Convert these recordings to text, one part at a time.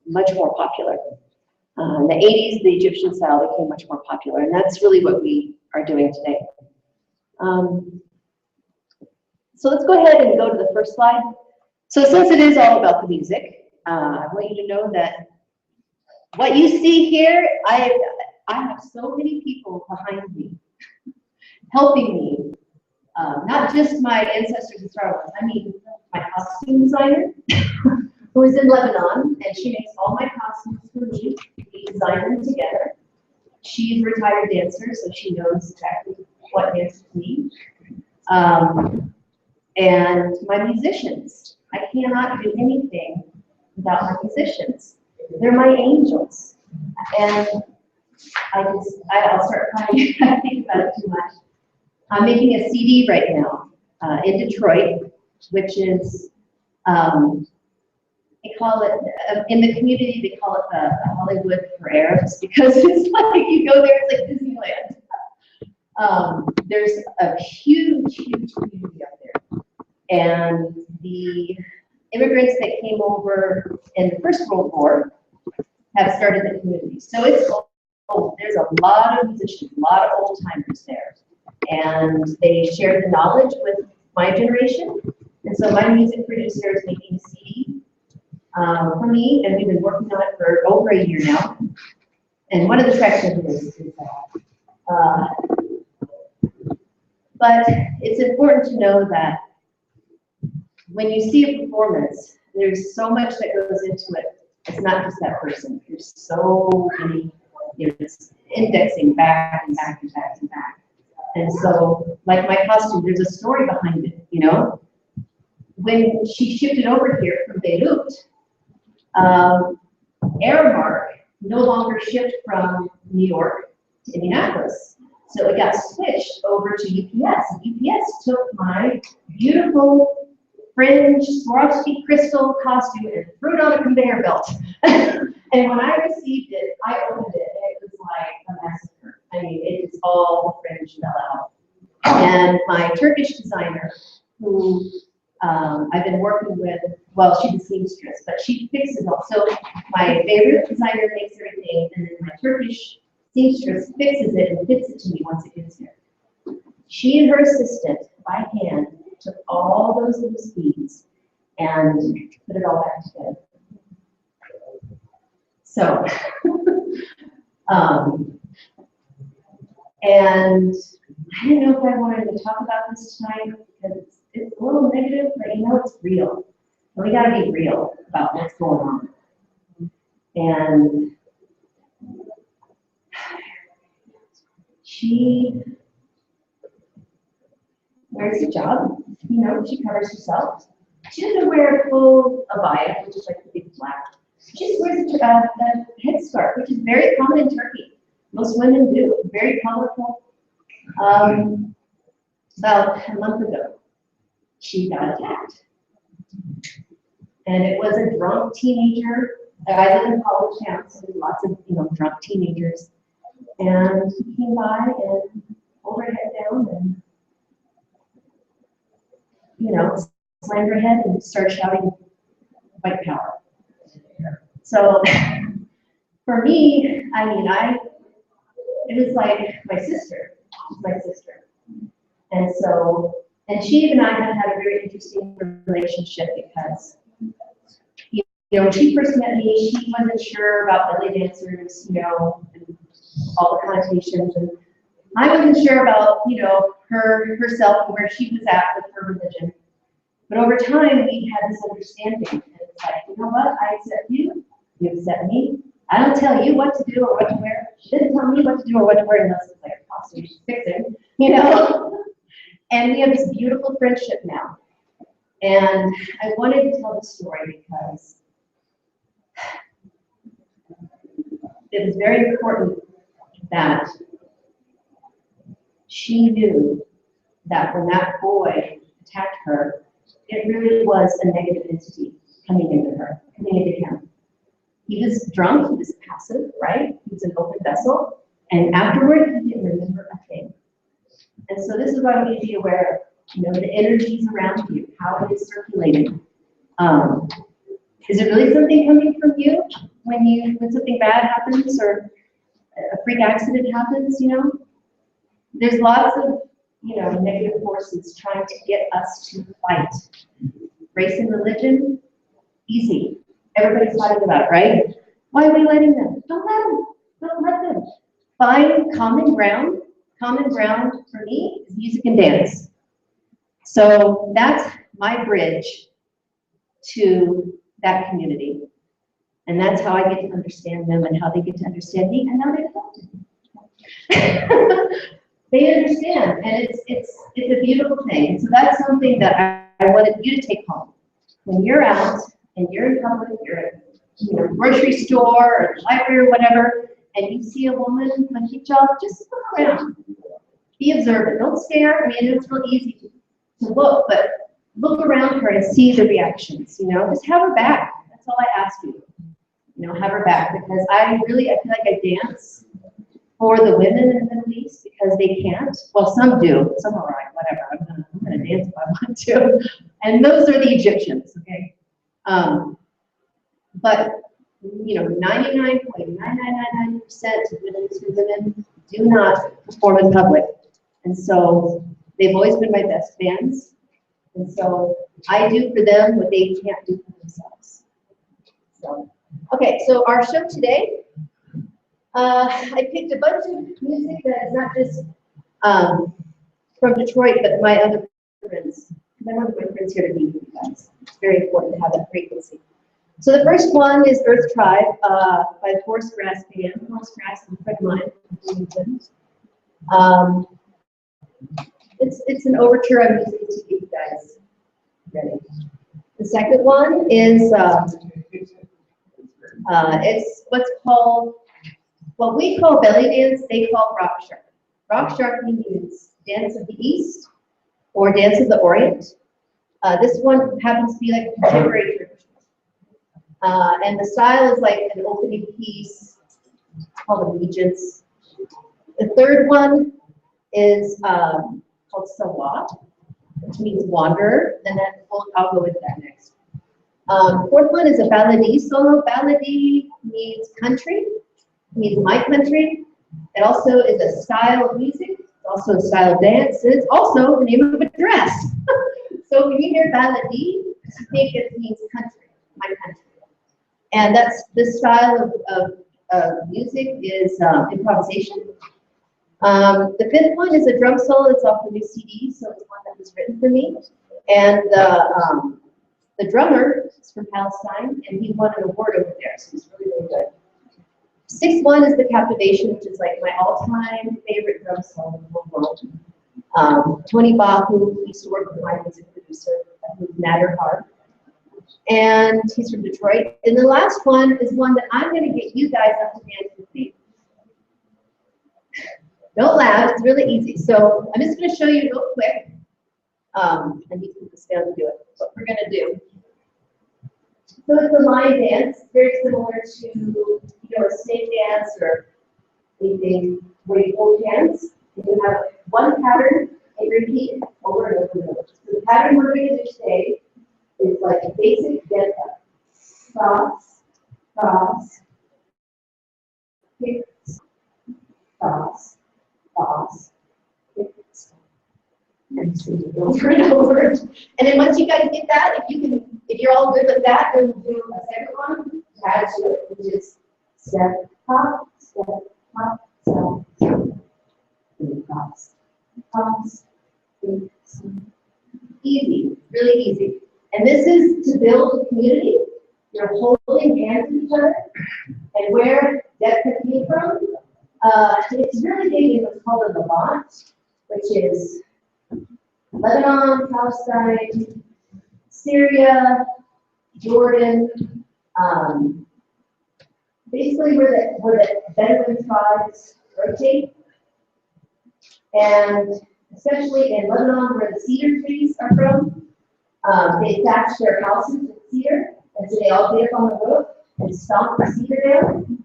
much more popular. In the 80s, the Egyptian style became much more popular, and that's really what we are doing today. So let's go ahead and go to the first slide. So since it is all about the music, I want you to know that what you see here, I have so many people behind me, helping me. Not just my ancestors in Star Wars, I mean my costume designer, who is in Lebanon, and she makes all my costumes for me. We design them together. She's a retired dancer, so she knows exactly what dances need. And my musicians. I cannot do anything without my musicians. They're my angels. And I'll start crying. I think about it too much. I'm making a CD right now in Detroit, which is, they call it, in the community, they call it the Hollywood for Arabs, because it's like, you go there, it's like Disneyland. There's a huge, huge community up there. And the immigrants that came over in the First World War have started the community. So it's old. There's a lot of musicians, a lot of old timers there. And they shared the knowledge with my generation. And so my music producer is making a CD for me, and we've been working on it for over a year now. And one of the tracks of this is that. But it's important to know that when you see a performance, there's so much that goes into it. It's not just that person. There's so many, it's indexing back and back and back and back. And so, like my costume, there's a story behind it, When she shipped it over here from Beirut, Aramark no longer shipped from New York to Indianapolis. So it got switched over to UPS. And UPS took my beautiful fringe Swarovski crystal costume and threw it on a conveyor belt. And when I received it, I opened it, and it was like a massacre. I mean, it was all fringe fell out. And my Turkish designer, who I've been working with, well, she's a seamstress, but she fixes all. So my Beirut designer makes everything, and then my Turkish seamstress fixes it and fits it to me once it gets here. She and her assistant, by hand, took all those loose beads and put it all back together. So, and I didn't know if I wanted to talk about this tonight because it's a little negative, but it's real. And we got to be real about what's going on. And she wears a hijab, she covers herself. She doesn't wear a full abaya, which is like the big black. She just wears a headscarf, which is very common in Turkey. Most women do, very colorful. About a month ago, she got attacked. And it was a drunk teenager. I live in college town, so there's lots of drunk teenagers. And he came by and pulled her head down and slammed her head and started shouting white power. So for me, it was like my sister. She's my sister. And so, and she and I have had a very interesting relationship because, when she first met me, she wasn't sure about belly dancers, and all the connotations. And I wasn't sure about, herself and where she was at with her religion. But over time, we had this understanding. And it's like, you know what? I accept you. You accept me. I don't tell you what to do or what to wear. She didn't tell me what to do or what to wear unless it's like a costume she's fixing, And we have this beautiful friendship now. And I wanted to tell the story because it was very important that she knew that when that boy attacked her, it really was a negative entity coming into him. He was drunk, he was passive, right? He was an open vessel, and afterward, he didn't remember a thing. And so this is what I need to be aware of, the energies around you, how it is circulating. Is it really something coming from you, when something bad happens or a freak accident happens, you know? There's lots of, you know, negative forces trying to get us to fight. Race and religion, easy. Everybody's fighting about it, right? Why are we letting them? Don't let them. Don't let them. Find common ground. Common ground for me is music and dance. So that's my bridge to that community. And that's how I get to understand them and how they get to understand me and how they talk to me. They understand, and it's a beautiful thing. So that's something that I wanted you to take home. When you're out and you're in public, you're at a grocery store or the library or whatever, and you see a woman with hijab, just look around. Be observant. Don't stare. I mean, it's real easy to look, but look around her and see the reactions. You know, just have her back. That's all I ask you. You know, have her back, because I feel like I dance for the women in the Middle East because they can't. Well, some do. Some are like, whatever. I'm gonna dance if I want to. And those are the Egyptians, okay? But you know, 99.9999% of Middle Eastern women do not perform in public, and so they've always been my best fans. And so I do for them what they can't do for themselves. So, okay, so our show today. I picked a bunch of music that is not just from Detroit, but my other friends. I want my friends here to meet you guys. It's very important to have that frequency. So the first one is Earth Tribe by Horse Grass Band. Horse Grass is a friend of mine. It's an overture I'm using to get you guys ready. The second one is it's what's called, what we call belly dance, they call rock shark. Rock shark means dance of the East or dance of the Orient. This one happens to be like contemporary tradition. And the style is like an opening piece called Allegiance. The third one is called Sawat, which means wanderer, and then I'll go with that next. Fourth one is a baladi solo. Baladi means country, means my country. It also is a style of music, it's also a style of dance, it's also the name of a dress. So when you hear baladi, I think it means country, my country. And that's this style of music is improvisation. The fifth one is a drum solo. It's off the new CD, so it's one that was written for me. And the drummer is from Palestine, and he won an award over there, so it's really, really good. Sixth one is the Captivation, which is like my all-time favorite drum solo in the whole world. Tony Bahu used to work with my music producer, who's Nader Harb. And he's from Detroit. And the last one is one that I'm going to get you guys up to dance with me. Don't laugh, it's really easy. So I'm just going to show you real quick. And you can just down and do it. What we're going to do. So it's a line dance, very similar to a snake dance or anything where you hold hands. And you have one pattern and repeat it over and over and over. So the pattern we're going to do today is like a basic get up. Cross, cross, kicks, cross, cross, kicks. And so you go over and over. And then once you guys get that, if you're all good with that, then we'll do a second one, add to it, which is step, hop, step, hop, step, and cross, cross, kicks. Easy, really easy. And this is to build a community. You're holding hands with each other. And where that came from, it's really big in what's called the Levant, which is Lebanon, Palestine, Syria, Jordan, basically where the Bedouin tribes rotate. And especially in Lebanon, where the cedar trees are from, they attach their houses with cedar, and so they all get up on the roof and stomp the cedar down.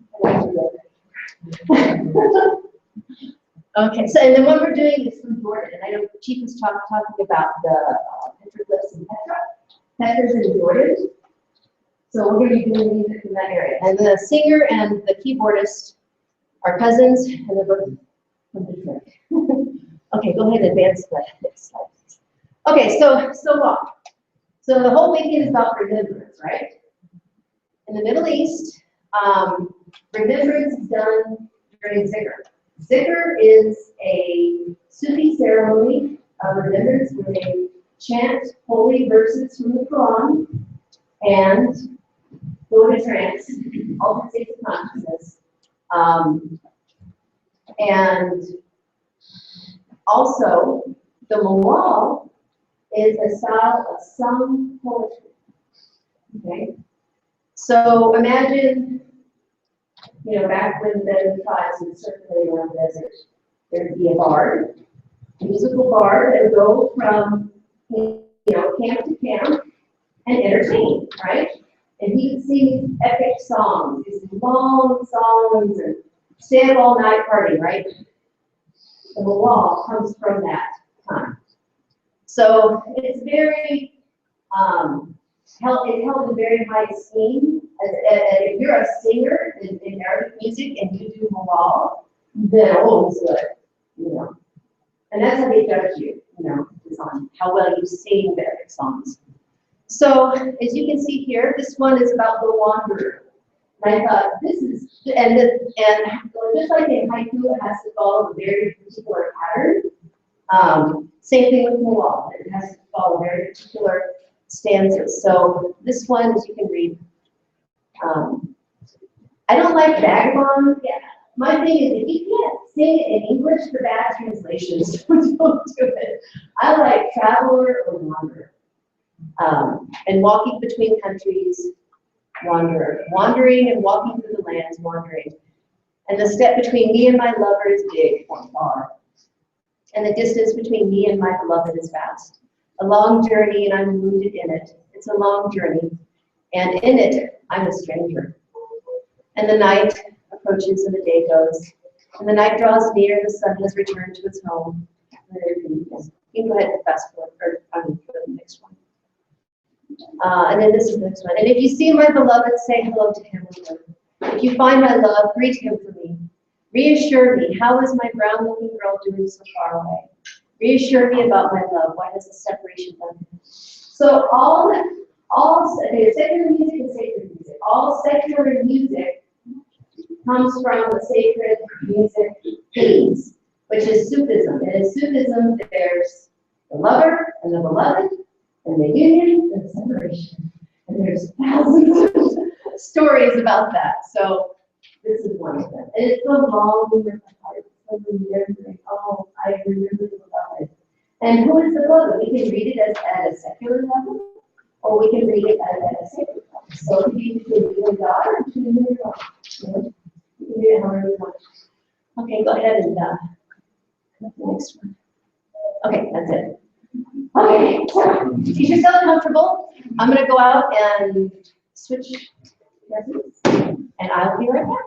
Okay, so and then what we're doing is from Jordan, and I know Chief was talking about the petroglyphs in Petra. Petra's in Jordan, So we're going to be doing music in that area. And the singer and the keyboardist are cousins, and they're both from Detroit. Okay, go ahead and advance the next slide. Okay, so walk. So the whole weekend is about remembrance, right? In the Middle East, remembrance is done during zikr. Zikr is a Sufi ceremony of remembrance where they chant holy verses from the Quran and go to trance, altered states of consciousness. And also, the mawal is a style of sung poetry. Okay? So imagine, back when the tribes would circulate around the desert, there'd be a bard, a musical bard that would go from, camp to camp and entertain, right? And he would sing epic songs, these long songs, and stay up all night party, right? The mawal comes from that time. So it's very, it's held in very high esteem. If you're a singer in Arabic music and you do mawal, then it's good, And that's how they judge you, is on how well you sing the Arabic songs. So as you can see here, this one is about the wanderer. And I thought this is, and just like in haiku, it has to follow a very particular pattern. Same thing with mawal, it has to follow very particular stanzas. So this one, as you can read, I don't like vagabond. Yeah, my thing is if you can't sing it in English, the bad translations don't do it. I like traveler or wanderer. And walking between countries, wanderer. Wandering and walking through the lands, wandering. And the step between me and my lover is big or far. And the distance between me and my beloved is vast. A long journey and I'm wounded in it. It's a long journey. And in it, I'm a stranger. And the night approaches and the day goes. And the night draws near, the sun has returned to its home. You can go ahead and fast forward, or go to the next one. And then this is the next one. And if you see my beloved, say hello to him. If you find my love, greet him for me. Reassure me, how is my brown-looking girl doing so far away? Reassure me about my love. Why does the separation done? So all secular music is sacred music. All secular music comes from the sacred music themes, which is Sufism. And in Sufism, there's the lover and the beloved, and the union and the separation. And there's thousands of stories about that. So this is one of them. And it's so long in your heart. Oh, I remember the beloved. And who is the beloved? We can read it as at a secular level, or we can read it at a sacred level. So it can be between you and God, or between you and God. You can read it however you want. Okay, go ahead and the next one. Okay, that's it. Okay, keep yourself comfortable. I'm going to go out and switch lessons, and I'll be right back.